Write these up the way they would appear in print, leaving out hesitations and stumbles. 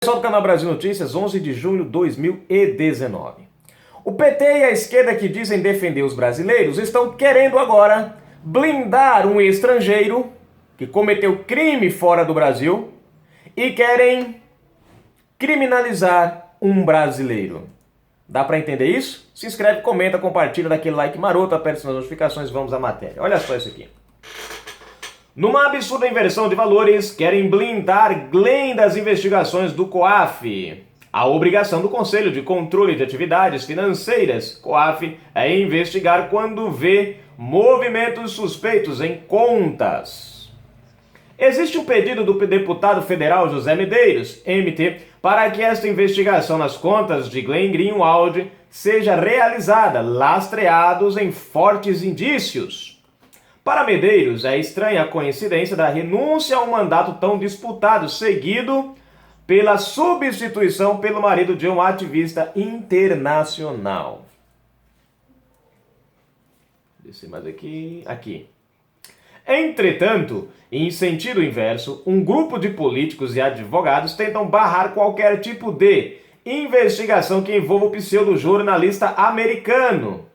Pessoal do canal Brasil Notícias, 11 de junho de 2019. O PT e a esquerda que dizem defender os brasileiros estão querendo agora blindar um estrangeiro que cometeu crime fora do Brasil e querem criminalizar um brasileiro. Dá para entender isso? Se inscreve, comenta, compartilha, dá aquele like maroto, aperte as notificações, vamos à matéria. Olha só isso aqui. Numa absurda inversão de valores, querem blindar Glenn das investigações do COAF. A obrigação do Conselho de Controle de Atividades Financeiras, COAF, é investigar quando vê movimentos suspeitos em contas. Existe um pedido do deputado federal José Medeiros, MT, para que esta investigação nas contas de Glenn Greenwald seja realizada, lastreados em fortes indícios. Para Medeiros, é estranha a coincidência da renúncia a um mandato tão disputado, seguido pela substituição pelo marido de um ativista internacional. Descer mais aqui. Entretanto, em sentido inverso, um grupo de políticos e advogados tentam barrar qualquer tipo de investigação que envolva o pseudo-jornalista americano.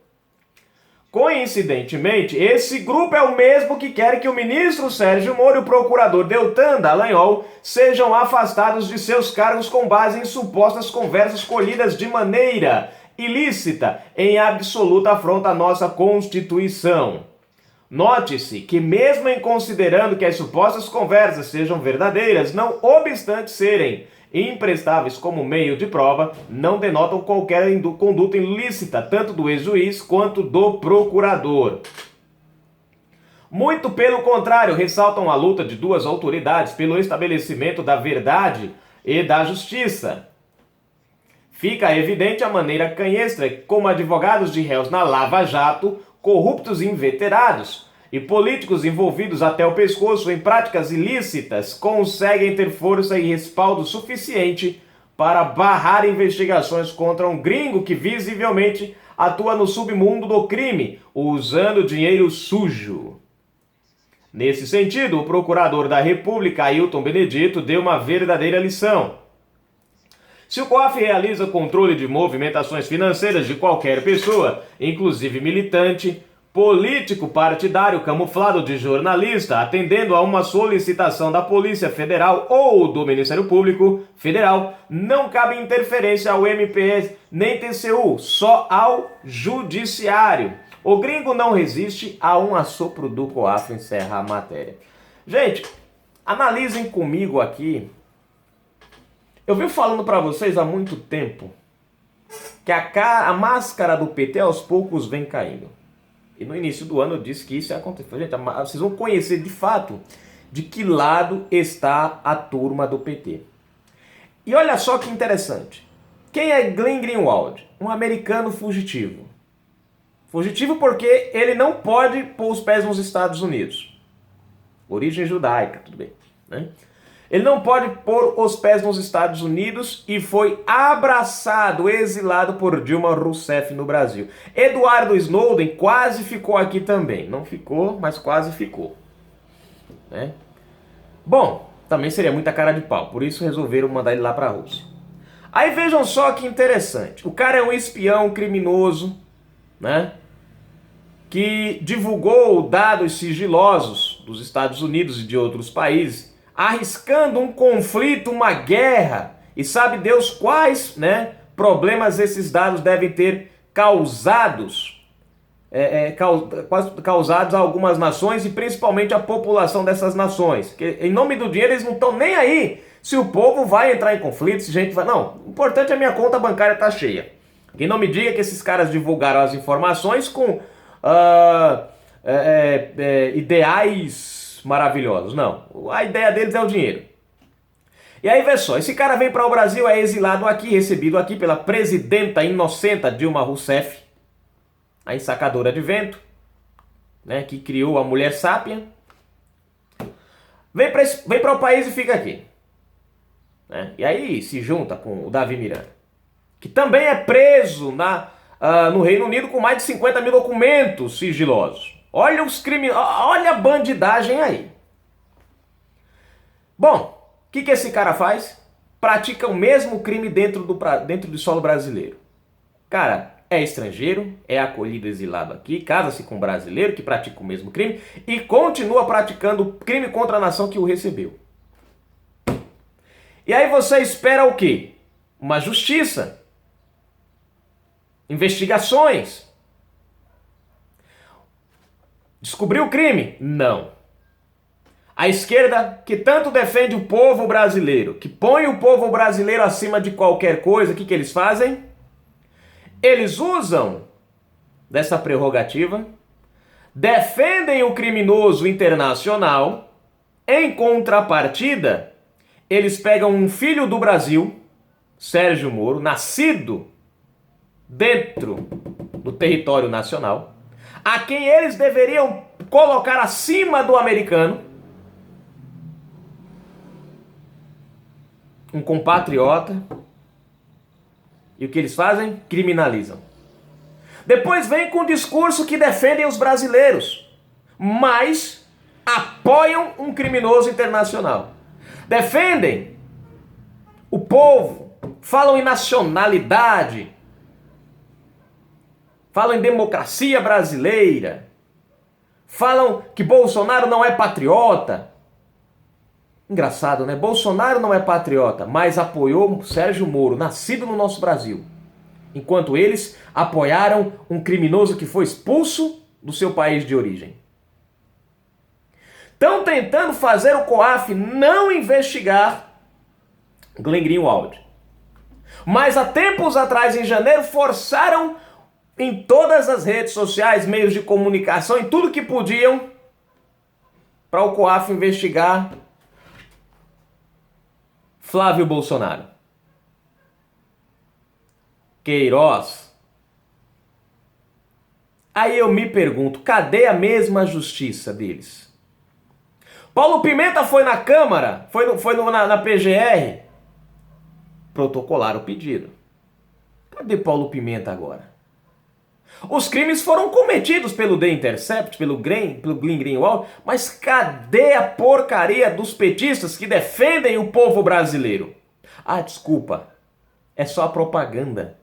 Coincidentemente, esse grupo é o mesmo que quer que o ministro Sérgio Moro e o procurador Deltan Dallagnol sejam afastados de seus cargos com base em supostas conversas colhidas de maneira ilícita, em absoluta afronta à nossa Constituição. Note-se que mesmo em considerando que as supostas conversas sejam verdadeiras, não obstante serem imprestáveis como meio de prova, não denotam qualquer conduta ilícita, tanto do ex-juiz quanto do procurador. Muito pelo contrário, ressaltam a luta de duas autoridades pelo estabelecimento da verdade e da justiça. Fica evidente a maneira canhestra como advogados de réus na Lava Jato, corruptos inveterados e políticos envolvidos até o pescoço em práticas ilícitas conseguem ter força e respaldo suficiente para barrar investigações contra um gringo que visivelmente atua no submundo do crime, usando dinheiro sujo. Nesse sentido, o procurador da República, Ailton Benedito, deu uma verdadeira lição. Se o COAF realiza controle de movimentações financeiras de qualquer pessoa, inclusive militante, político partidário camuflado de jornalista, atendendo a uma solicitação da Polícia Federal ou do Ministério Público Federal, não cabe interferência ao MPS nem TCU, só ao Judiciário. O gringo não resiste a um assopro do COAF, encerra a matéria. Gente, analisem comigo aqui. Eu venho falando para vocês há muito tempo que a máscara do PT aos poucos vem caindo. E no início do ano eu disse que isso ia acontecer. Gente, vocês vão conhecer de fato de que lado está a turma do PT. E olha só que interessante. Quem é Glenn Greenwald? Um americano fugitivo. Fugitivo porque ele não pode pôr os pés nos Estados Unidos. Origem judaica, tudo bem, né? Ele não pode pôr os pés nos Estados Unidos e foi abraçado, exilado por Dilma Rousseff no Brasil. Eduardo Snowden quase ficou aqui também. Não ficou, mas quase ficou. Né? Bom, também seria muita cara de pau, por isso resolveram mandar ele lá para a Rússia. Aí vejam só que interessante. O cara é um espião criminoso, né? Que divulgou dados sigilosos dos Estados Unidos e de outros países, arriscando um conflito, uma guerra, e sabe Deus quais, né, problemas esses dados devem ter causados a algumas nações e principalmente a população dessas nações. Que, em nome do dinheiro, eles não estão nem aí se o povo vai entrar em conflito, se a gente vai... Não, o importante é a minha conta bancária tá cheia. Que não me diga que esses caras divulgaram as informações com ideais maravilhosos. Não, a ideia deles é o dinheiro. E aí vê só, esse cara vem para o Brasil, é exilado aqui, recebido aqui pela presidenta inocenta Dilma Rousseff, a ensacadora de vento, né, que criou a mulher sápia. Vem para o país e fica aqui. Né? E aí se junta com o Davi Miranda, que também é preso no Reino Unido com mais de 50 mil documentos sigilosos. Olha os crimes, olha a bandidagem aí. Bom, que esse cara faz? pratica o mesmo crime dentro do solo brasileiro. Cara, é estrangeiro, é acolhido exilado aqui, casa-se com um brasileiro que pratica o mesmo crime e continua praticando crime contra a nação que o recebeu. E aí você espera o quê? Uma justiça. Investigações. Descobriu o crime? Não. A esquerda, que tanto defende o povo brasileiro, que põe o povo brasileiro acima de qualquer coisa, o que eles fazem? Eles usam dessa prerrogativa, defendem o criminoso internacional, em contrapartida, eles pegam um filho do Brasil, Sérgio Moro, nascido dentro do território nacional, a quem eles deveriam colocar acima do americano, um compatriota, e o que eles fazem? Criminalizam. Depois vem com o discurso que defendem os brasileiros, mas apoiam um criminoso internacional. Defendem o povo, falam em nacionalidade, falam em democracia brasileira, falam que Bolsonaro não é patriota. Engraçado, né? Bolsonaro não é patriota, mas apoiou Sérgio Moro, nascido no nosso Brasil. Enquanto eles apoiaram um criminoso que foi expulso do seu país de origem. Estão tentando fazer o COAF não investigar Glenn Greenwald. Mas há tempos atrás, em janeiro, forçaram em todas as redes sociais, meios de comunicação, em tudo que podiam, para o COAF investigar Flávio Bolsonaro. Queiroz. Aí eu me pergunto, cadê a mesma justiça deles? Paulo Pimenta foi na Câmara, na PGR, protocolar o pedido. Cadê Paulo Pimenta agora? Os crimes foram cometidos pelo The Intercept, pelo Glenn Greenwald, mas cadê a porcaria dos petistas que defendem o povo brasileiro? Ah, desculpa, é só a propaganda.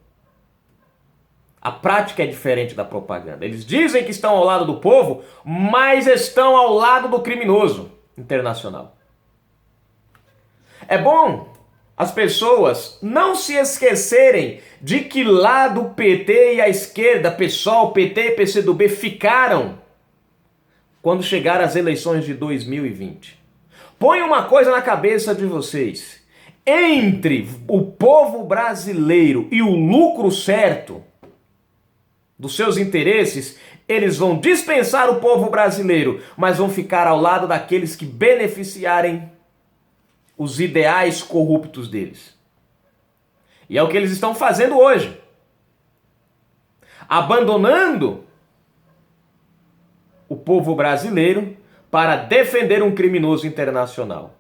A prática é diferente da propaganda. Eles dizem que estão ao lado do povo, mas estão ao lado do criminoso internacional. É bom as pessoas não se esquecerem de que lado o PT e a esquerda, PSOL, PT e PCdoB ficaram quando chegaram as eleições de 2020. Põe uma coisa na cabeça de vocês. Entre o povo brasileiro e o lucro certo dos seus interesses, eles vão dispensar o povo brasileiro, mas vão ficar ao lado daqueles que beneficiarem os ideais corruptos deles. E é o que eles estão fazendo hoje. Abandonando o povo brasileiro para defender um criminoso internacional.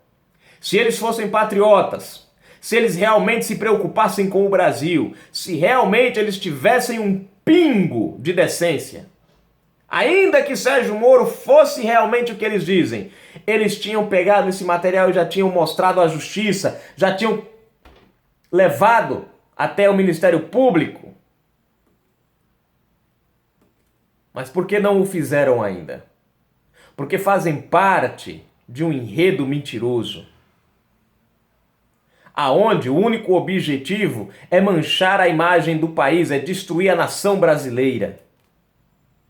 Se eles fossem patriotas, se eles realmente se preocupassem com o Brasil, se realmente eles tivessem um pingo de decência, ainda que Sérgio Moro fosse realmente o que eles dizem, eles tinham pegado esse material e já tinham mostrado à justiça, já tinham levado até o Ministério Público. Mas por que não o fizeram ainda? Porque fazem parte de um enredo mentiroso, aonde o único objetivo é manchar a imagem do país, é destruir a nação brasileira.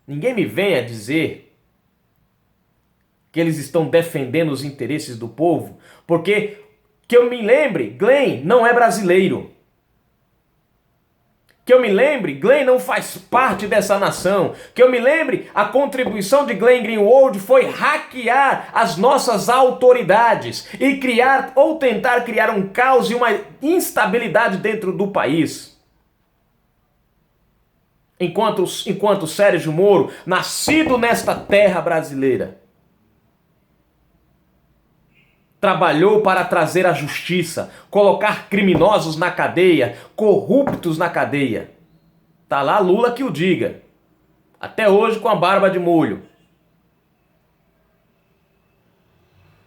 Ninguém me venha dizer que eles estão defendendo os interesses do povo, porque, que eu me lembre, Glenn não é brasileiro. Que eu me lembre, Glenn não faz parte dessa nação. Que eu me lembre, a contribuição de Glenn Greenwald foi hackear as nossas autoridades e criar ou tentar criar um caos e uma instabilidade dentro do país. Enquanto Sérgio Moro, nascido nesta terra brasileira, trabalhou para trazer a justiça, colocar criminosos na cadeia, corruptos na cadeia. Tá lá Lula que o diga. Até hoje com a barba de molho.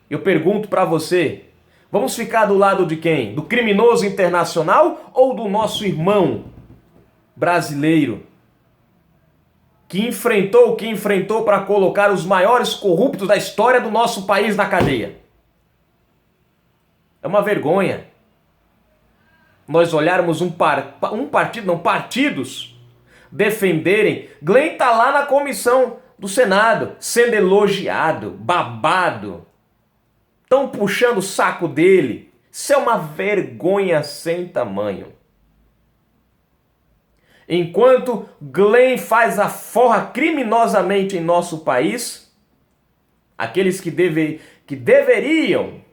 Eu pergunto para você, Vamos ficar do lado de quem? Do criminoso internacional ou do nosso irmão brasileiro? Que enfrentou o que enfrentou para colocar os maiores corruptos da história do nosso país na cadeia. É uma vergonha nós olharmos partidos defenderem. Glenn está lá na comissão do Senado, sendo elogiado, babado. Estão puxando o saco dele. Isso é uma vergonha sem tamanho. Enquanto Glenn faz a forra criminosamente em nosso país, aqueles que deveriam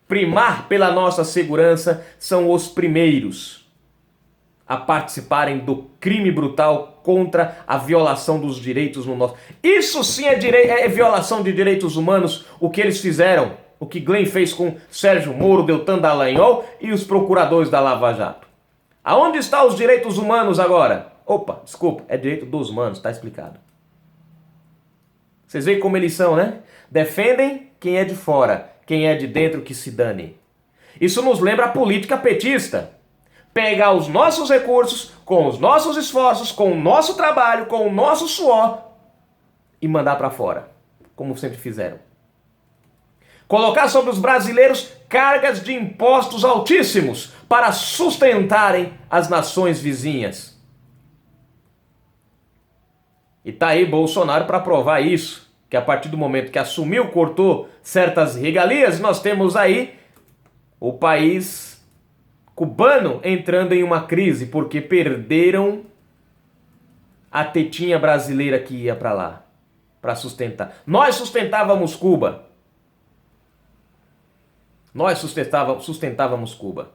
primar pela nossa segurança são os primeiros a participarem do crime brutal contra a violação dos direitos no nosso... Isso sim é violação de direitos humanos, o que eles fizeram, o que Glenn fez com Sérgio Moro, Deltan Dallagnol e os procuradores da Lava Jato. Aonde estão os direitos humanos agora? Opa, desculpa, é direito dos humanos, está explicado. Vocês veem como eles são, né? Defendem quem é de fora, quem é de dentro que se dane. Isso nos lembra a política petista. Pegar os nossos recursos, com os nossos esforços, com o nosso trabalho, com o nosso suor e mandar para fora, como sempre fizeram. Colocar sobre os brasileiros cargas de impostos altíssimos para sustentarem as nações vizinhas. E tá aí Bolsonaro para provar isso, que a partir do momento que assumiu, cortou certas regalias, nós temos aí o país cubano entrando em uma crise, porque perderam a tetinha brasileira que ia para lá, para sustentar. Nós sustentávamos Cuba. Nós sustentávamos Cuba.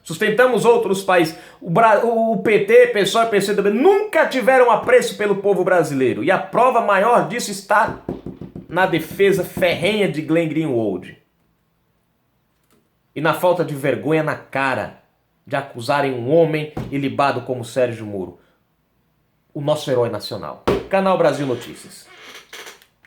Sustentamos outros países. O PT, PSOL e PCdoB nunca tiveram apreço pelo povo brasileiro. E a prova maior disso está na defesa ferrenha de Glenn Greenwald. E na falta de vergonha na cara de acusarem um homem ilibado como Sérgio Moro. O nosso herói nacional. Canal Brasil Notícias.